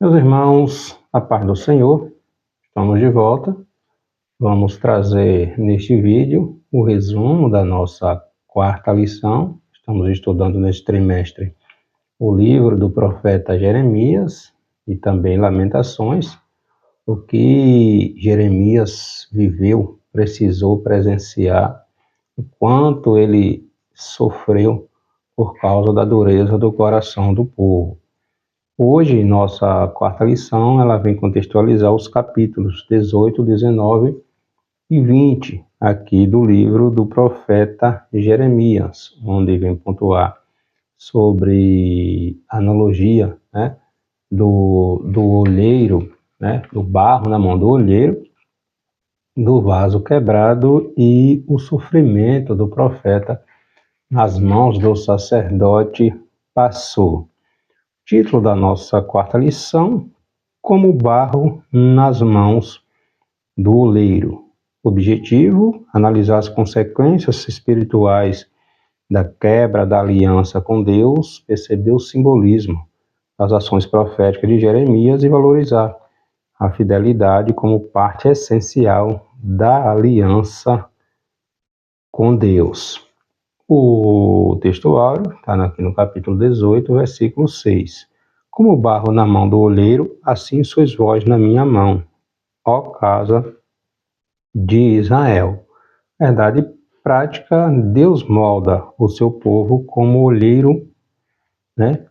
Meus irmãos, a paz do Senhor, estamos de volta. Vamos trazer neste vídeo o resumo da nossa quarta lição. Estamos estudando neste trimestre o livro do profeta Jeremias e também Lamentações. O que Jeremias viveu, precisou presenciar, o quanto ele sofreu por causa da dureza do coração do povo. Hoje, nossa quarta lição, ela vem contextualizar os capítulos 18, 19 e 20 aqui do livro do profeta Jeremias, onde vem pontuar sobre a analogia, do olheiro, do barro na mão do olheiro, do vaso quebrado e o sofrimento do profeta nas mãos do sacerdote passou. Título da nossa quarta lição: Como barro nas mãos do oleiro. Objetivo: analisar as consequências espirituais da quebra da aliança com Deus, perceber o simbolismo das ações proféticas de Jeremias e valorizar a fidelidade como parte essencial da aliança com Deus. O texto áureo está aqui no capítulo 18, versículo 6. Como barro na mão do oleiro, assim sois vós na minha mão, ó casa de Israel. Verdade prática, Deus molda o seu povo como olheiro,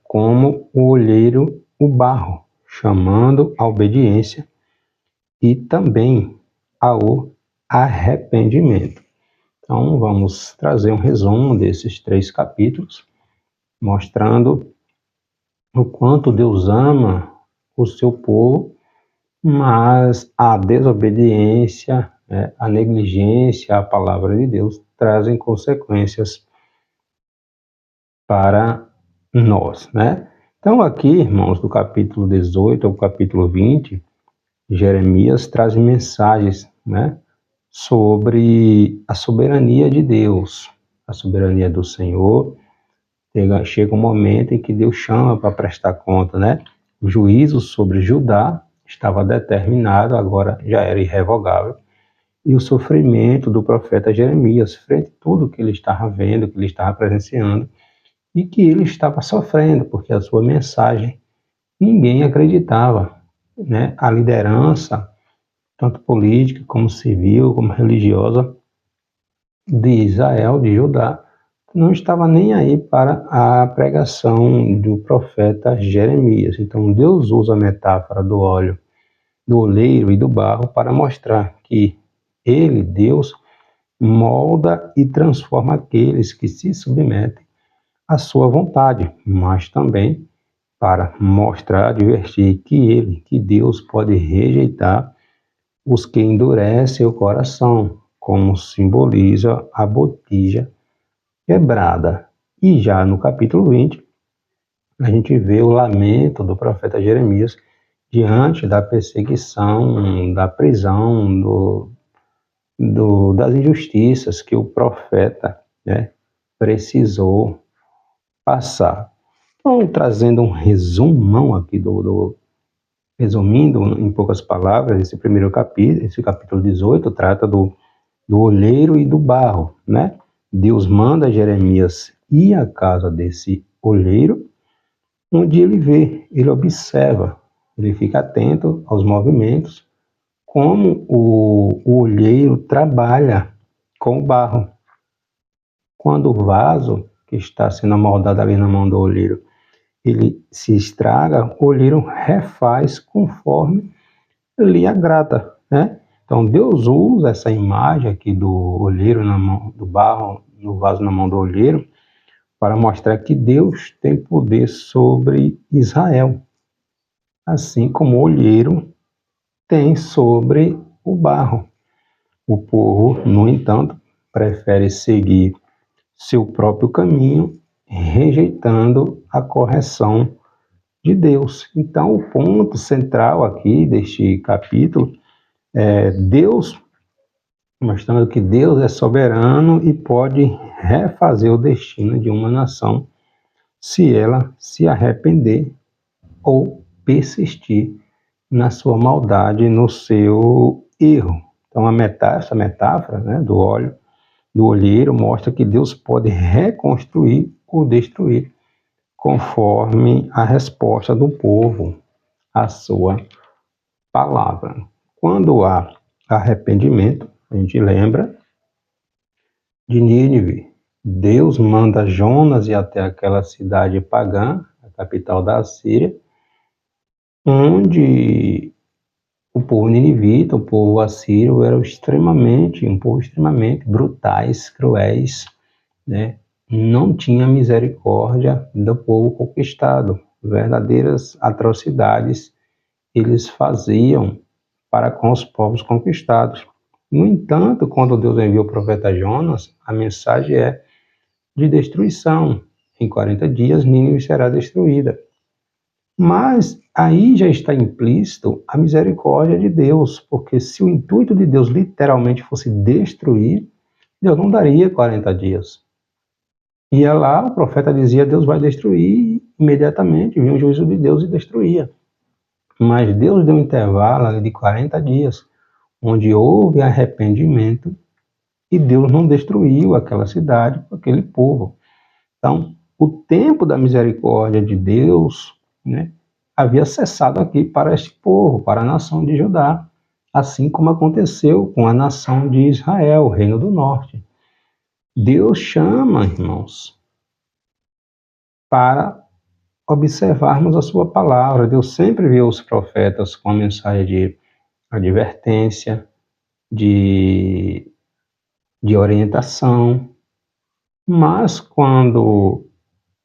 como o olheiro, o barro, chamando a obediência e também ao arrependimento. Então, vamos trazer um resumo desses 3 capítulos, mostrando o quanto Deus ama o seu povo, mas a desobediência, a negligência à palavra de Deus trazem consequências para nós, Então, aqui, irmãos, do capítulo 18 ao capítulo 20, Jeremias traz mensagens, sobre a soberania de Deus, a soberania do Senhor. Chega um momento em que Deus chama para prestar conta, O juízo sobre Judá estava determinado, agora já era irrevogável, e o sofrimento do profeta Jeremias, frente a tudo que ele estava vendo, que ele estava presenciando, e que ele estava sofrendo, porque a sua mensagem ninguém acreditava, A liderança, tanto política, como civil, como religiosa, de Israel, de Judá, não estava nem aí para a pregação do profeta Jeremias. Então, Deus usa a metáfora do óleo, do oleiro e do barro para mostrar que ele, Deus, molda e transforma aqueles que se submetem à sua vontade, mas também para mostrar, advertir que ele, que Deus, pode rejeitar os que endurecem o coração, como simboliza a botija quebrada. E já no capítulo 20, a gente vê o lamento do profeta Jeremias diante da perseguição, da prisão, das injustiças que o profeta precisou passar. Então, trazendo um resumão aqui resumindo em poucas palavras, esse primeiro capítulo, esse capítulo 18, trata do olheiro e do barro, Deus manda Jeremias ir à casa desse olheiro, onde ele vê, ele observa, ele fica atento aos movimentos, como o olheiro trabalha com o barro. Quando o vaso que está sendo amoldado ali na mão do olheiro, ele se estraga, o olheiro refaz conforme lhe agrada, Então, Deus usa essa imagem aqui do olheiro na mão, do barro, no vaso na mão do olheiro, para mostrar que Deus tem poder sobre Israel, assim como o olheiro tem sobre o barro. O povo, no entanto, prefere seguir seu próprio caminho, rejeitando a correção de Deus. Então, o ponto central aqui deste capítulo é Deus mostrando que Deus é soberano e pode refazer o destino de uma nação se ela se arrepender ou persistir na sua maldade, no seu erro. Então, essa metáfora, né, do óleo, do olheiro, mostra que Deus pode reconstruir ou destruir, conforme a resposta do povo à sua palavra. Quando há arrependimento, a gente lembra de Nínive. Deus manda Jonas ir até aquela cidade pagã, a capital da Assíria, onde o povo ninivita, o povo assírio, era um povo extremamente brutais, cruéis, né? Não tinha misericórdia do povo conquistado. Verdadeiras atrocidades eles faziam para com os povos conquistados. No entanto, quando Deus enviou o profeta Jonas, a mensagem é de destruição. Em 40 dias, Nínive será destruída. Mas aí já está implícito a misericórdia de Deus, porque se o intuito de Deus literalmente fosse destruir, Deus não daria 40 dias. Ia lá, o profeta dizia, Deus vai destruir, imediatamente vinha o juízo de Deus e destruía. Mas Deus deu um intervalo de 40 dias, onde houve arrependimento e Deus não destruiu aquela cidade, aquele povo. Então, o tempo da misericórdia de Deus, né, havia cessado aqui para este povo, para a nação de Judá, assim como aconteceu com a nação de Israel, o Reino do Norte. Deus chama, irmãos, para observarmos a sua palavra. Deus sempre viu os profetas com a mensagem de advertência, de orientação, mas quando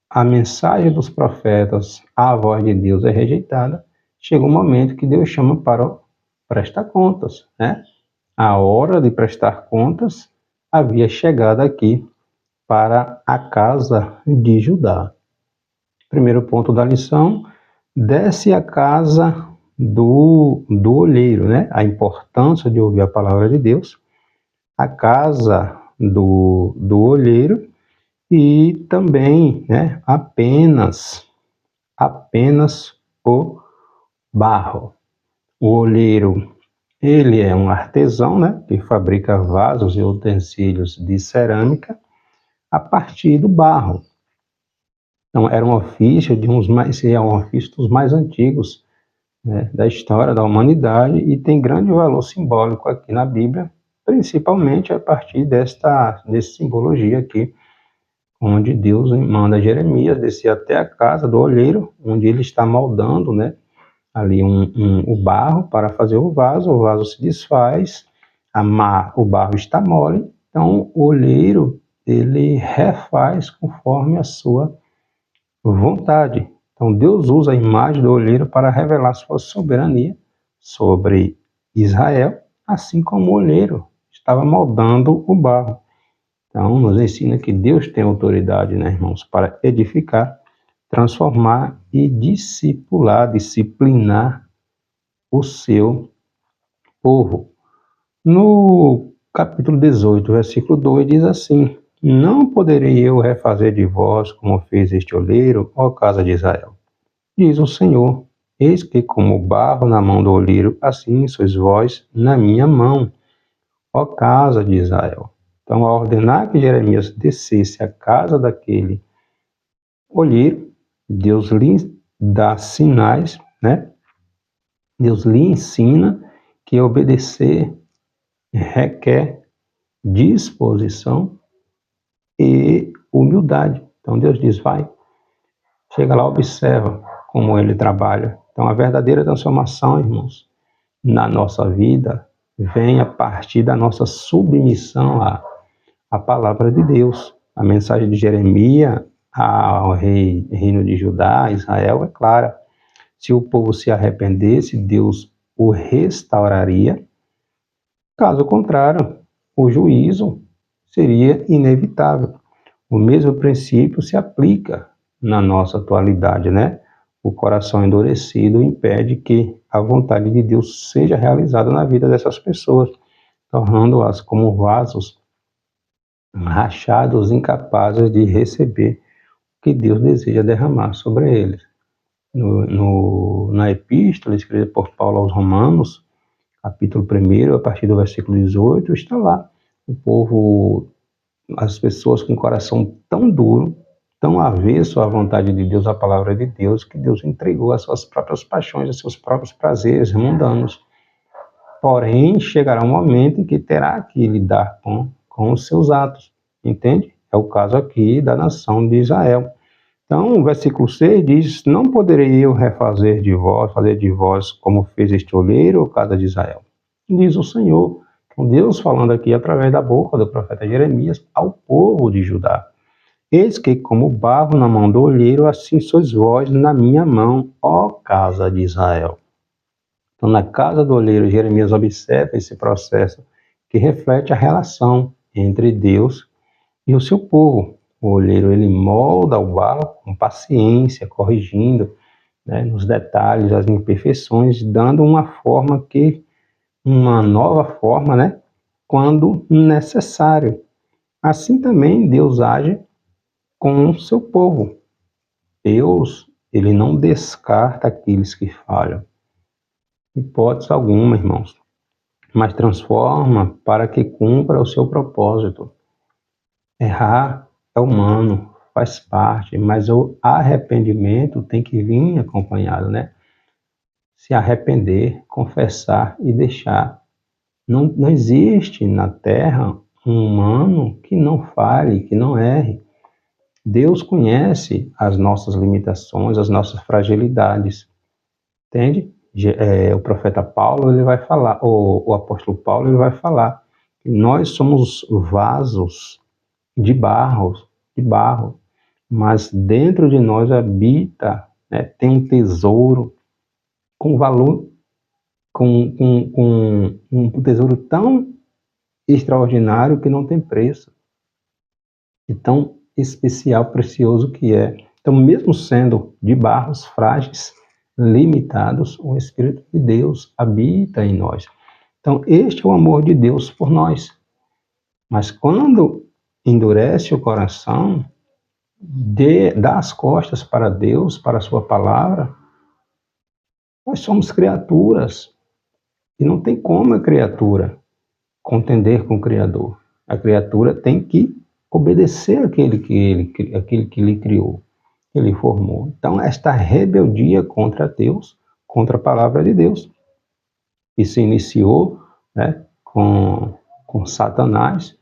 a mensagem dos profetas, a voz de Deus é rejeitada, chega um momento que Deus chama para prestar contas, né? A hora de prestar contas havia chegado aqui para a casa de Judá. Primeiro ponto da lição, desce a casa do olheiro, né? A importância de ouvir a palavra de Deus, a casa do olheiro e também, né, apenas o barro. O olheiro, ele é um artesão, né, que fabrica vasos e utensílios de cerâmica a partir do barro. Então, era um ofício dos mais antigos, né, da história da humanidade e tem grande valor simbólico aqui na Bíblia, principalmente a partir dessa simbologia aqui, onde Deus manda Jeremias descer até a casa do olheiro, onde ele está moldando, né, ali o barro para fazer o vaso se desfaz, o barro está mole, então o olheiro, ele refaz conforme a sua vontade. Então Deus usa a imagem do olheiro para revelar sua soberania sobre Israel, assim como o olheiro estava moldando o barro. Então, nos ensina que Deus tem autoridade, né, irmãos, para edificar, transformar e disciplinar o seu povo. No capítulo 18, versículo 2, diz assim: Não poderei eu refazer de vós como fez este olheiro, ó casa de Israel. Diz o Senhor, eis que como barro na mão do olheiro, assim sois vós na minha mão, ó casa de Israel. Então, ao ordenar que Jeremias descesse à casa daquele olheiro, Deus lhe dá sinais, né? Deus lhe ensina que obedecer requer disposição e humildade. Então, Deus diz, vai, chega lá, observa como ele trabalha. Então, a verdadeira transformação, irmãos, na nossa vida, vem a partir da nossa submissão à palavra de Deus. A mensagem de Jeremias ao reino de Judá, Israel, é clara. Se o povo se arrependesse, Deus o restauraria. Caso contrário, o juízo seria inevitável. O mesmo princípio se aplica na nossa atualidade, né? O coração endurecido impede que a vontade de Deus seja realizada na vida dessas pessoas, tornando-as como vasos rachados, incapazes de receber o que Deus deseja derramar sobre eles. na epístola escrita por Paulo aos Romanos, capítulo 1, a partir do versículo 18, está lá. O povo, as pessoas com o coração tão duro, tão avesso à vontade de Deus, à palavra de Deus, que Deus entregou as suas próprias paixões, os seus próprios prazeres mundanos. Porém, chegará um momento em que terá que lidar com os seus atos, entende? É o caso aqui da nação de Israel. Então, o versículo 6 diz: não poderei eu fazer de vós como fez este oleiro, ou casa de Israel. Diz o Senhor, Deus falando aqui através da boca do profeta Jeremias ao povo de Judá. Eis que como barro na mão do olheiro, assim sois vós na minha mão, ó casa de Israel. Então, na casa do olheiro, Jeremias observa esse processo que reflete a relação entre Deus e o seu povo. O olheiro, ele molda o barro com paciência, corrigindo, né, nos detalhes, as imperfeições, dando uma nova forma, né, quando necessário. Assim também Deus age com o seu povo. Deus, ele não descarta aqueles que falham, hipótese alguma, irmãos, mas transforma para que cumpra o seu propósito. Errar é humano, faz parte, mas o arrependimento tem que vir acompanhado, né? Se arrepender, confessar e deixar. Não existe na Terra um humano que não falhe, que não erre. Deus conhece as nossas limitações, as nossas fragilidades, entende? O profeta Paulo, ele vai falar, o apóstolo Paulo, ele vai falar que nós somos vasos de barro, mas dentro de nós habita, né, tem um tesouro com valor, com um tesouro tão extraordinário que não tem preço, e tão especial, precioso que é. Então, mesmo sendo de barros frágeis, limitados, o Espírito de Deus habita em nós. Então, este é o amor de Deus por nós. Mas quando endurece o coração, dá as costas para Deus, para a sua palavra, nós somos criaturas. E não tem como a criatura contender com o Criador. A criatura tem que obedecer aquele que lhe criou, que lhe formou. Então, esta rebeldia contra Deus, contra a palavra de Deus, que se iniciou, né, com Satanás,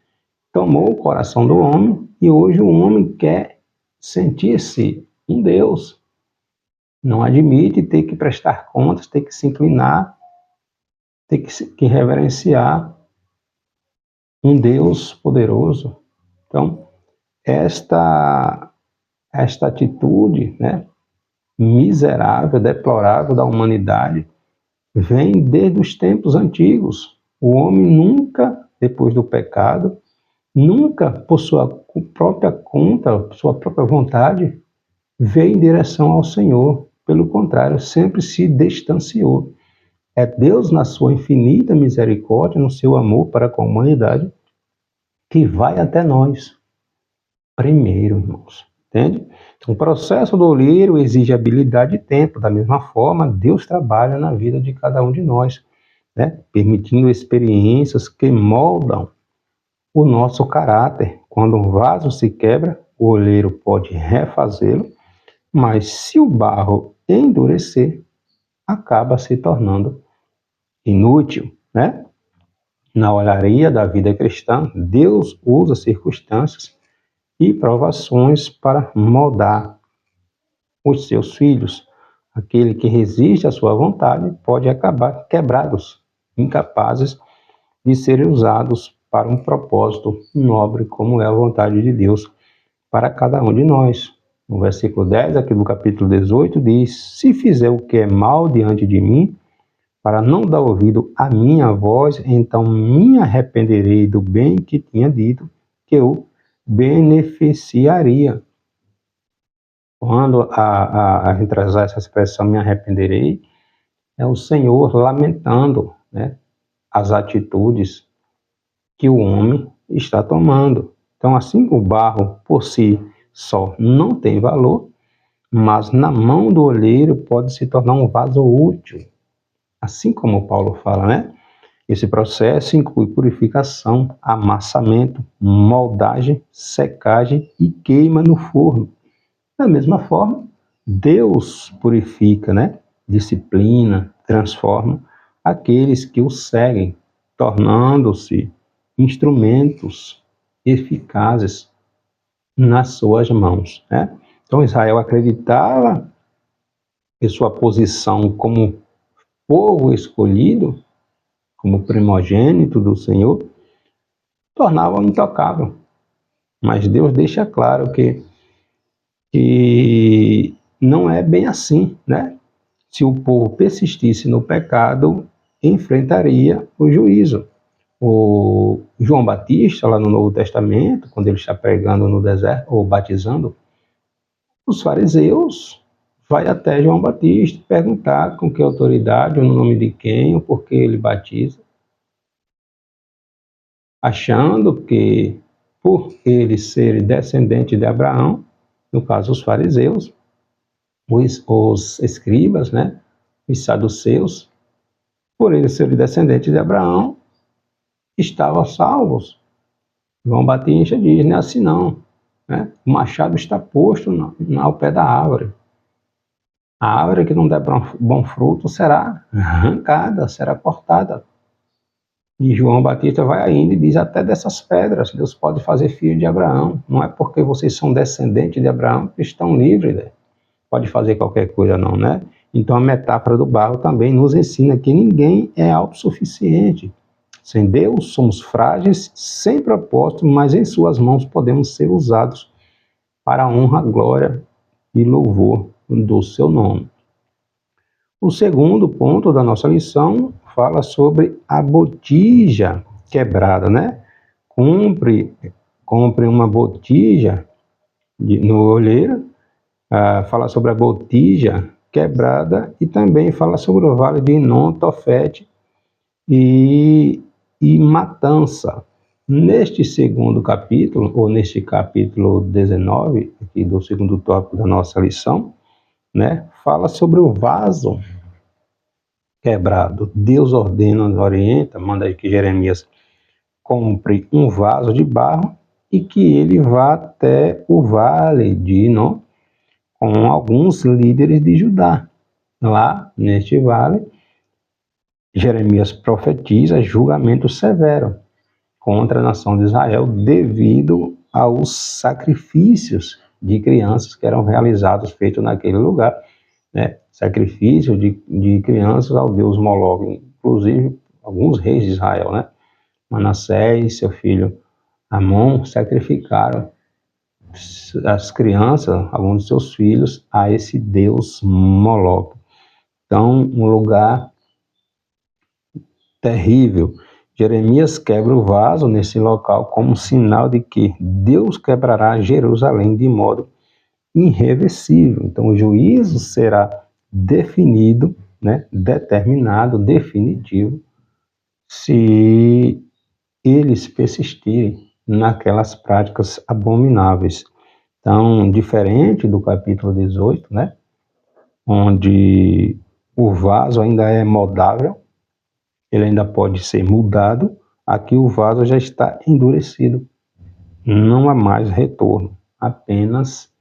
tomou o coração do homem, e hoje o homem quer sentir-se um Deus. Não admite ter que prestar contas, ter que se inclinar, ter que reverenciar um Deus poderoso. Então, esta atitude, né, miserável, deplorável da humanidade, vem desde os tempos antigos. O homem nunca, depois do pecado, nunca, por sua própria conta, sua própria vontade, veio em direção ao Senhor. Pelo contrário, sempre se distanciou. É Deus, na sua infinita misericórdia, no seu amor para com a humanidade, que vai até nós primeiro, irmãos. Entende? Então, o processo do olheiro exige habilidade e tempo. Da mesma forma, Deus trabalha na vida de cada um de nós, né, permitindo experiências que moldam o nosso caráter. Quando um vaso se quebra, o olheiro pode refazê-lo, mas se o barro endurecer, acaba se tornando inútil, né? Na olharia da vida cristã, Deus usa circunstâncias e provações para moldar os seus filhos. Aquele que resiste à sua vontade pode acabar quebrados, incapazes de serem usados para um propósito nobre, como é a vontade de Deus para cada um de nós. No versículo 10, aqui do capítulo 18, diz: se fizer o que é mal diante de mim, para não dar ouvido à minha voz, então me arrependerei do bem que tinha dito, que eu beneficiaria. Quando a gente traz essa expressão, me arrependerei, é o Senhor lamentando, né, as atitudes que o homem está tomando. Então, assim, o barro por si só não tem valor, mas na mão do olheiro pode se tornar um vaso útil. Assim como Paulo fala, né? Esse processo inclui purificação, amassamento, moldagem, secagem e queima no forno. Da mesma forma, Deus purifica, né? Disciplina, transforma aqueles que o seguem, tornando-se instrumentos eficazes nas suas mãos, né? Então Israel acreditava que sua posição como povo escolhido, como primogênito do Senhor, tornava-o intocável. Mas Deus deixa claro que não é bem assim, né? Se o povo persistisse no pecado, enfrentaria o juízo. O João Batista, lá no Novo Testamento, quando ele está pregando no deserto, ou batizando, os fariseus vai até João Batista perguntar com que autoridade, ou no nome de quem, ou por que ele batiza, achando que, por ele ser descendente de Abraão, no caso os fariseus, os escribas, né, os saduceus, por ele ser descendente de Abraão, estavam salvos. João Batista diz, não é assim não, né? O machado está posto ao pé da árvore. A árvore que não der bom fruto será arrancada, será cortada. E João Batista vai ainda e diz, até dessas pedras Deus pode fazer filho de Abraão. Não é porque vocês são descendentes de Abraão que estão livres, né? Pode fazer qualquer coisa não, né? Então a metáfora do barro também nos ensina que ninguém é autossuficiente. Sem Deus somos frágeis, sem propósito, mas em suas mãos podemos ser usados para a honra, glória e louvor do seu nome. O segundo ponto da nossa lição fala sobre a botija quebrada, né? Compre uma botija no olheiro, fala sobre a botija quebrada e também fala sobre o vale de Inom, Tofete e Matança. Neste segundo capítulo, ou neste capítulo 19, aqui do segundo tópico da nossa lição, né, fala sobre o vaso quebrado. Deus ordena, orienta, manda que Jeremias compre um vaso de barro e que ele vá até o vale de Inom com alguns líderes de Judá. Lá, neste vale, Jeremias profetiza julgamento severo contra a nação de Israel devido aos sacrifícios de crianças que eram realizados, feitos naquele lugar, né? Sacrifício de crianças ao deus Moloque, inclusive alguns reis de Israel, né? Manassés e seu filho Amon sacrificaram as crianças, alguns de seus filhos, a esse deus Moloque. Então, um lugar terrível. Jeremias quebra o vaso nesse local como sinal de que Deus quebrará Jerusalém de modo irreversível. Então, o juízo será definido, né, determinado, definitivo, se eles persistirem naquelas práticas abomináveis. Então, diferente do capítulo 18, né, onde o vaso ainda é moldável, ele ainda pode ser mudado, aqui o vaso já está endurecido. Não há mais retorno, apenas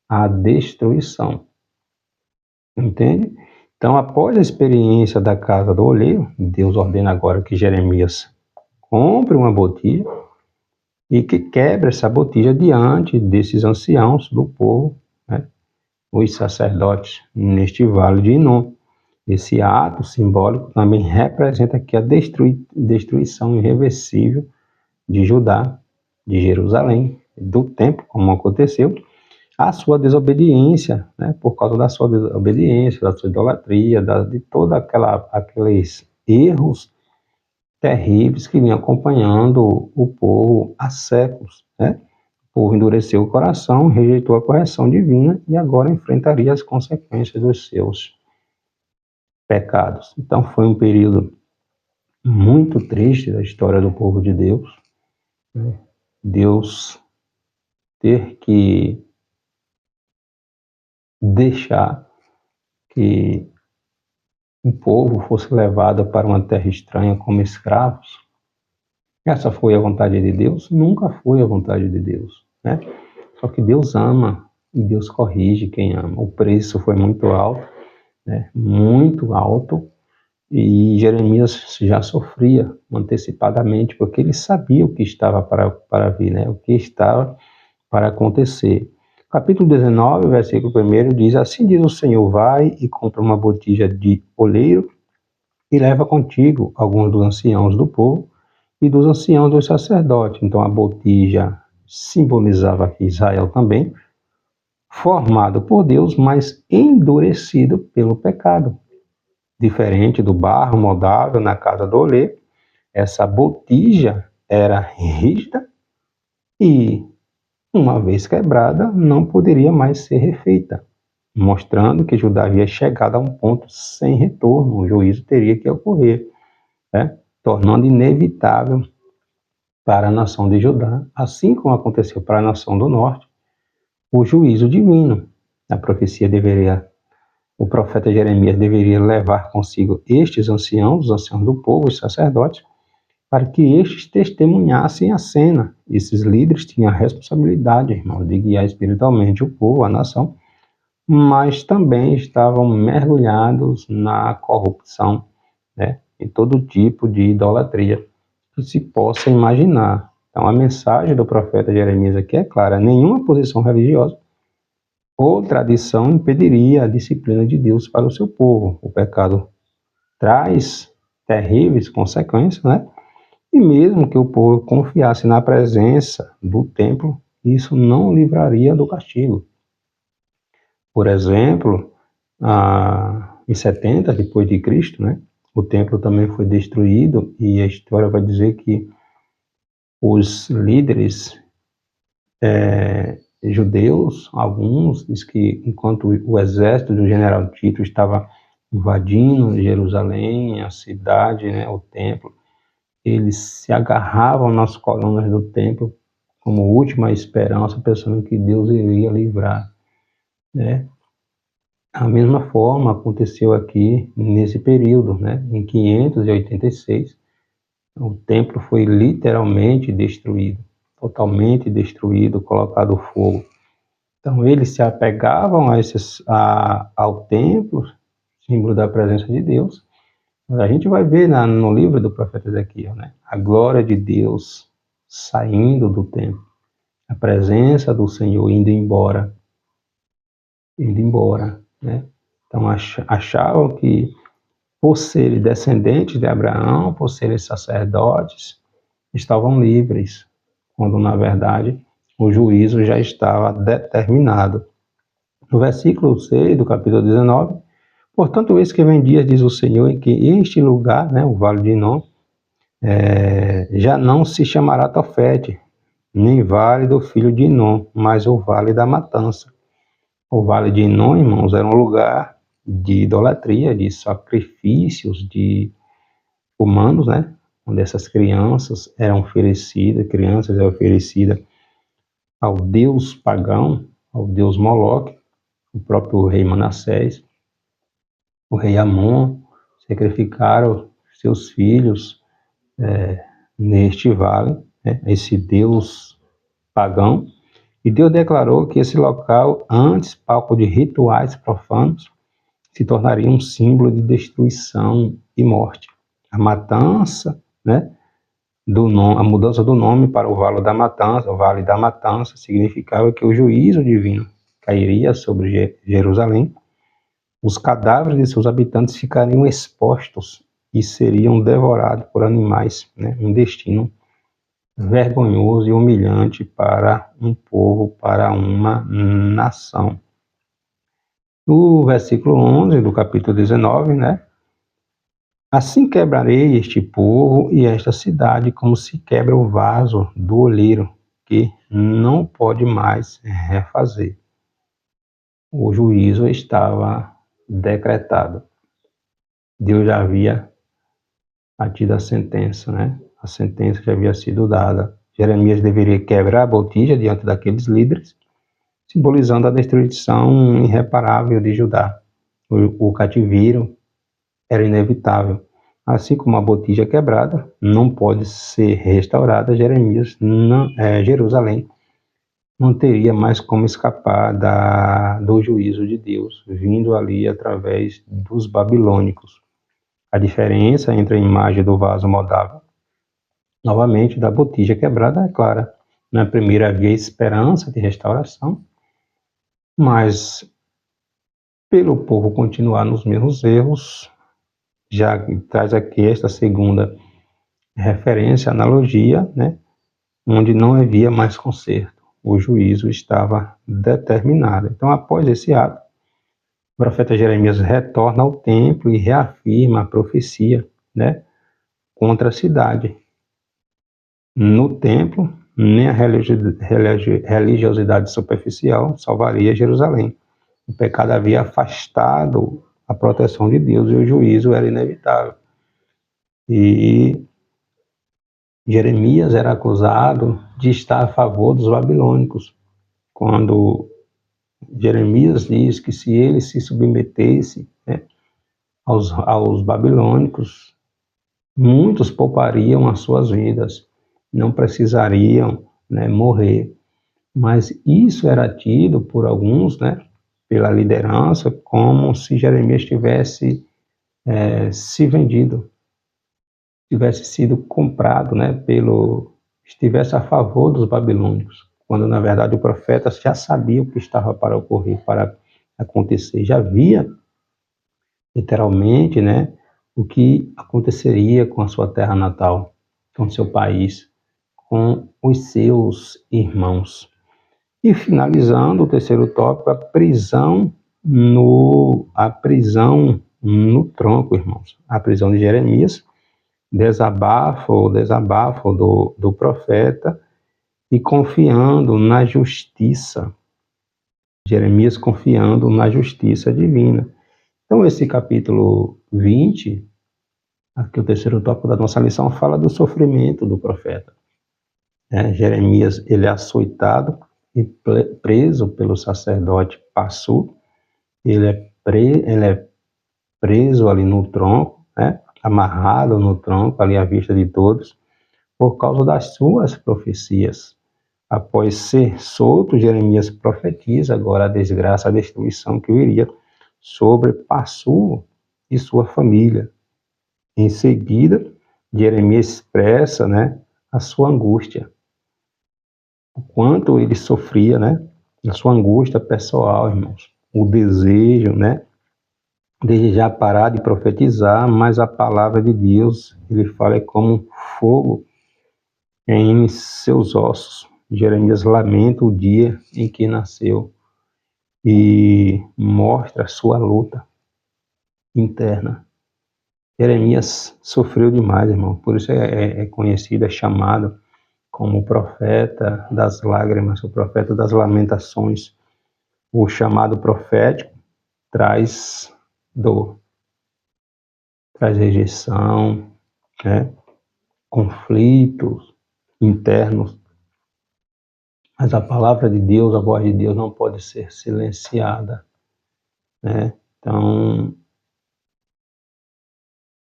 a destruição. Entende? Então, após a experiência da casa do olheiro, Deus ordena agora que Jeremias compre uma botija e que quebre essa botija diante desses anciãos do povo, né, os sacerdotes, neste vale de Inom. Esse ato simbólico também representa aqui a destruição irreversível de Judá, de Jerusalém, do templo, como aconteceu, a sua desobediência, né, por causa da sua desobediência, da sua idolatria, de todos aqueles erros terríveis que vinham acompanhando o povo há séculos, né? O povo endureceu o coração, rejeitou a correção divina e agora enfrentaria as consequências dos seus pecados. Então foi um período muito triste da história do povo de Deus, né? Deus ter que deixar que o povo fosse levado para uma terra estranha como escravos. Essa foi a vontade de Deus? Nunca foi a vontade de Deus, né? Só que Deus ama e Deus corrige quem ama. O preço foi muito alto, né? Muito alto, e Jeremias já sofria antecipadamente, porque ele sabia o que estava para vir, né? O que estava para acontecer. Capítulo 19, versículo 1 diz: Assim diz o Senhor, vai e compra uma botija de oleiro e leva contigo alguns dos anciãos do povo e dos anciãos dos sacerdotes. Então a botija simbolizava Israel também, formado por Deus, mas endurecido pelo pecado. Diferente do barro moldável na casa do oleiro, essa botija era rígida e, uma vez quebrada, não poderia mais ser refeita, mostrando que Judá havia chegado a um ponto sem retorno. O juízo teria que ocorrer, né? Tornando inevitável para a nação de Judá, assim como aconteceu para a nação do norte, o juízo divino. A profecia deveria, o profeta Jeremias deveria levar consigo estes anciãos, os anciãos do povo, os sacerdotes, para que estes testemunhassem a cena. Esses líderes tinham a responsabilidade, irmão, de guiar espiritualmente o povo, a nação, mas também estavam mergulhados na corrupção, né, em todo tipo de idolatria que se possa imaginar. Então, a mensagem do profeta Jeremias aqui é clara: nenhuma posição religiosa ou tradição impediria a disciplina de Deus para o seu povo. O pecado traz terríveis consequências, né? E mesmo que o povo confiasse na presença do templo, isso não o livraria do castigo. Por exemplo, em 70 depois de Cristo, né, o templo também foi destruído, e a história vai dizer que os líderes judeus, alguns, diz que enquanto o exército do general Tito estava invadindo Jerusalém, a cidade, né, o templo, eles se agarravam nas colunas do templo como última esperança, pensando que Deus iria livrar, né? A mesma forma aconteceu aqui nesse período, né? Em 586, o templo foi literalmente destruído, totalmente destruído, colocado fogo. Então eles se apegavam ao templo, símbolo da presença de Deus. A gente vai ver no livro do profeta Ezequiel, né? A glória de Deus saindo do templo, a presença do Senhor indo embora, né? Então achavam que, por serem descendentes de Abraão, por serem sacerdotes, estavam livres, quando na verdade o juízo já estava determinado. No versículo 6 do capítulo 19, portanto, eis que vem dias, diz o Senhor, em que este lugar, né, o Vale de Inom, já não se chamará Tofete, nem Vale do filho de Inom, mas o Vale da Matança. O Vale de Inom, irmãos, era um lugar de idolatria, de sacrifícios de humanos, né, onde essas crianças eram oferecidas ao deus pagão, ao deus Moloque, o próprio rei Manassés, o rei Amon, sacrificaram seus filhos neste vale, né, esse deus pagão, e Deus declarou que esse local, antes palco de rituais profanos, se tornaria um símbolo de destruição e morte. A matança, né, a mudança do nome para o Vale da Matança, significava que o juízo divino cairia sobre Jerusalém, os cadáveres de seus habitantes ficariam expostos e seriam devorados por animais, né? Um destino vergonhoso e humilhante para um povo, para uma nação. No versículo 11 do capítulo 19, né? Assim quebrarei este povo e esta cidade, como se quebra o vaso do oleiro, que não pode mais refazer. O juízo estava decretado. Deus já havia tido a sentença, né? A sentença já havia sido dada. Jeremias deveria quebrar a botija diante daqueles líderes simbolizando a destruição irreparável de Judá. O cativeiro era inevitável. Assim como a botija quebrada não pode ser restaurada, Jerusalém não teria mais como escapar do juízo de Deus, vindo ali através dos babilônicos. A diferença entre a imagem do vaso moldável, novamente, da botija quebrada é clara. Na primeira havia esperança de restauração, mas pelo povo continuar nos mesmos erros, já traz aqui esta segunda referência, analogia, né, onde não havia mais conserto. O juízo estava determinado. Então, após esse ato, o profeta Jeremias retorna ao templo e reafirma a profecia, né, contra a cidade. No templo, nem a religiosidade superficial salvaria Jerusalém. O pecado havia afastado a proteção de Deus e o juízo era inevitável. E Jeremias era acusado de estar a favor dos babilônicos, quando Jeremias diz que se ele se submetesse, né, aos babilônicos, muitos poupariam as suas vidas, não precisariam, né, morrer. Mas isso era tido por alguns, né, pela liderança, como se Jeremias tivesse se vendido, tivesse sido comprado, né, estivesse a favor dos babilônicos, quando na verdade o profeta já sabia o que estava para ocorrer, para acontecer, já via literalmente, né, o que aconteceria com a sua terra natal, com seu país, com os seus irmãos. E finalizando o terceiro tópico, a prisão no tronco, irmãos. A prisão de Jeremias, desabafo do profeta e confiando na justiça. Jeremias confiando na justiça divina. Então, esse capítulo 20, aqui o terceiro tópico da nossa lição, fala do sofrimento do profeta. Jeremias, ele é açoitado e preso pelo sacerdote Passu, ele é preso ali no tronco, né, amarrado no tronco, ali à vista de todos, por causa das suas profecias. Após ser solto, Jeremias profetiza agora a desgraça, a destruição que viria sobre Passu e sua família. Em seguida, Jeremias expressa, né, a sua angústia, o quanto ele sofria, né, a sua angústia pessoal, irmãos, o desejo, né, de já parar de profetizar, mas a palavra de Deus, ele fala, é como fogo em seus ossos. Jeremias lamenta o dia em que nasceu e mostra a sua luta interna. Jeremias sofreu demais, irmão, por isso é conhecido, é chamado como o profeta das lágrimas, o profeta das lamentações. O chamado profético traz dor, traz rejeição, né, conflitos internos. Mas a palavra de Deus, a voz de Deus não pode ser silenciada, né? Então,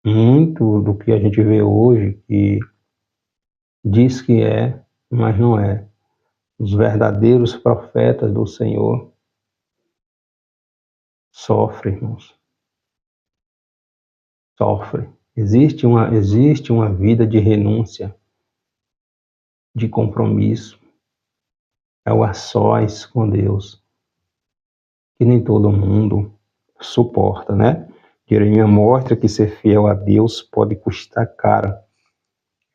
muito do que a gente vê hoje que diz que é, mas não é. Os verdadeiros profetas do Senhor sofrem, irmãos. Sofrem. Existe uma vida de renúncia, de compromisso. É o a sós com Deus, que nem todo mundo suporta, né? Jeremias mostra que ser fiel a Deus pode custar caro,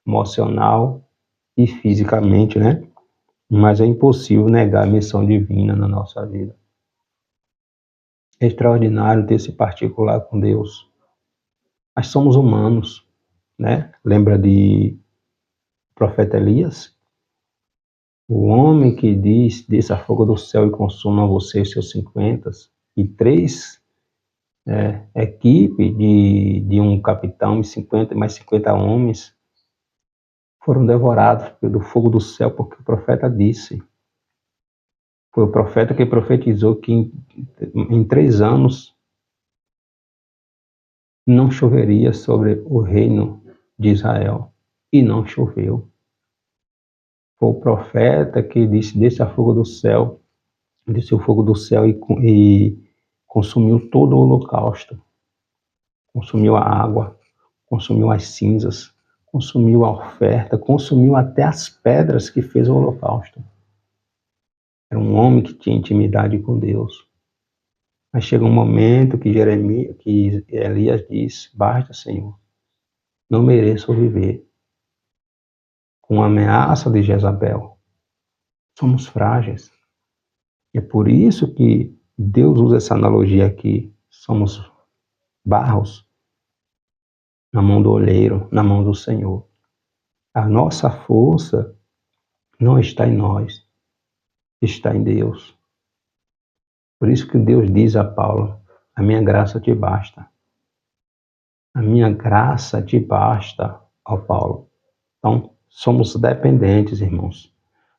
emocional e fisicamente, né? Mas é impossível negar a missão divina na nossa vida. É extraordinário ter esse particular com Deus. Mas somos humanos, né? Lembra de profeta Elias? O homem que diz, desça fogo do céu e consuma você e seus 50, e 3 equipe de um capitão e mais 50 homens foram devorados pelo fogo do céu, porque o profeta disse. Foi o profeta que profetizou que em 3 anos não choveria sobre o reino de Israel. E não choveu. Foi o profeta que disse: desça fogo do céu, desceu fogo do céu e consumiu todo o holocausto. Consumiu a água, consumiu as cinzas, consumiu a oferta, consumiu até as pedras que fez o holocausto. Era um homem que tinha intimidade com Deus. Mas chega um momento que Elias diz: basta, Senhor, não mereço viver com a ameaça de Jezabel. Somos frágeis. É por isso que Deus usa essa analogia aqui. Somos barros na mão do oleiro, na mão do Senhor. A nossa força não está em nós, está em Deus. Por isso que Deus diz a Paulo: a minha graça te basta. A minha graça te basta, ó Paulo. Então, somos dependentes, irmãos,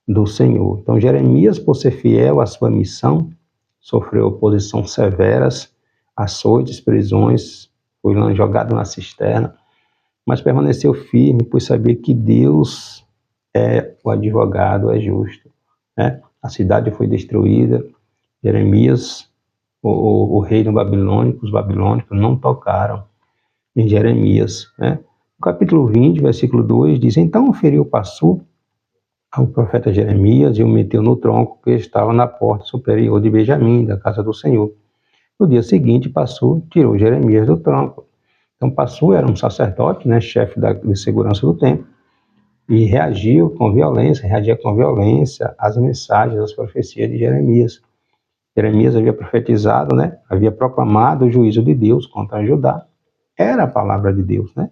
do Senhor. Então, Jeremias, por ser fiel à sua missão, sofreu oposição severas, açoites, prisões, foi jogado na cisterna, mas permaneceu firme, pois sabia que Deus é o advogado, é justo. Né? A cidade foi destruída, Jeremias, o reino babilônico, os babilônicos não tocaram em Jeremias. Né? No capítulo 20, versículo 2, diz: então feriu Passu ao profeta Jeremias e o meteu no tronco que estava na porta superior de Benjamim, da casa do Senhor. No dia seguinte, Passu tirou Jeremias do tronco. Então, Passu era um sacerdote, né, chefe de segurança do templo, e reagia com violência às mensagens, às profecias de Jeremias. Jeremias havia profetizado, né, havia proclamado o juízo de Deus contra Judá. Era a palavra de Deus, né?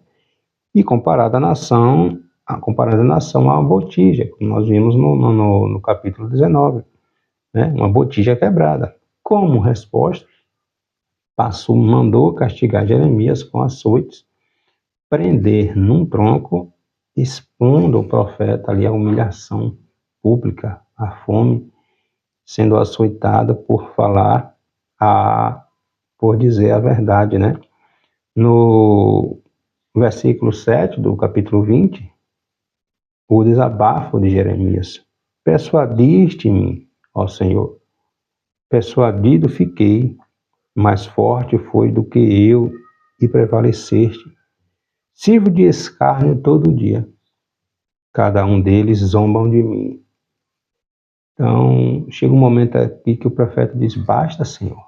E comparando a nação a uma botija, como nós vimos no capítulo 19, né? Uma botija quebrada. Como resposta, Passu mandou castigar Jeremias com açoites, prender num tronco, expondo o profeta ali à humilhação pública, à fome, sendo açoitado por por dizer a verdade, né? No versículo 7 do capítulo 20, o desabafo de Jeremias: persuadiste-me, ó Senhor, persuadido fiquei, mais forte foi do que eu e prevaleceste. Sirvo de escárnio todo dia, cada um deles zombam de mim. Então, chega um momento aqui que o profeta diz: basta, Senhor,